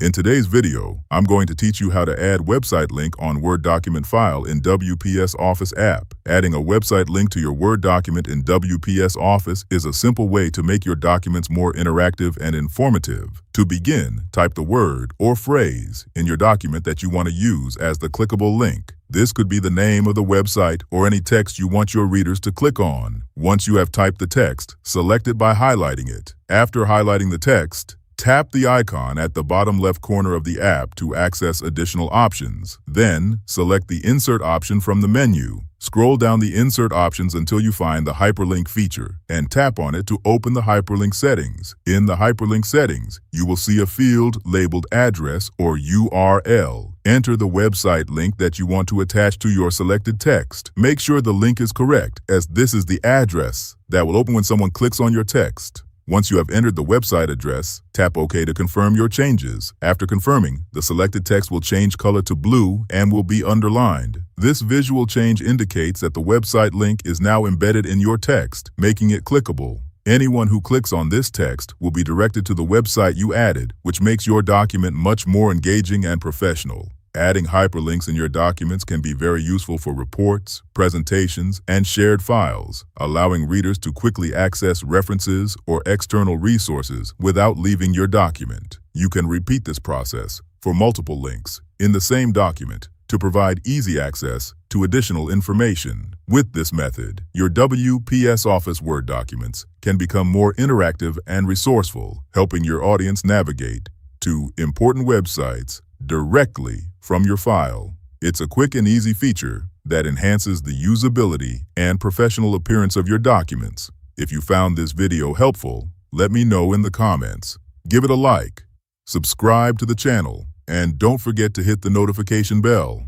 In today's video, I'm going to teach you how to add website link on Word document file in WPS Office app. Adding a website link to your Word document in WPS Office is a simple way to make your documents more interactive and informative. To begin, type the word or phrase in your document that you want to use as the clickable link. This could be the name of the website or any text you want your readers to click on. Once you have typed the text, select it by highlighting it. After highlighting the text, tap the icon at the bottom left corner of the app to access additional options. Then, select the Insert option from the menu. Scroll down the Insert options until you find the Hyperlink feature, and tap on it to open the Hyperlink settings. In the Hyperlink settings, you will see a field labeled Address or URL. Enter the website link that you want to attach to your selected text. Make sure the link is correct, as this is the address that will open when someone clicks on your text. Once you have entered the website address, tap OK to confirm your changes. After confirming, the selected text will change color to blue and will be underlined. This visual change indicates that the website link is now embedded in your text, making it clickable. Anyone who clicks on this text will be directed to the website you added, which makes your document much more engaging and professional. Adding hyperlinks in your documents can be very useful for reports, presentations, and shared files, allowing readers to quickly access references or external resources without leaving your document. You can repeat this process for multiple links in the same document to provide easy access to additional information. With this method, your WPS Office Word documents can become more interactive and resourceful, helping your audience navigate to important websites directly from your file. It's a quick and easy feature that enhances the usability and professional appearance of your documents. If you found this video helpful, let me know in the comments. Give it a like, subscribe to the channel, and don't forget to hit the notification bell.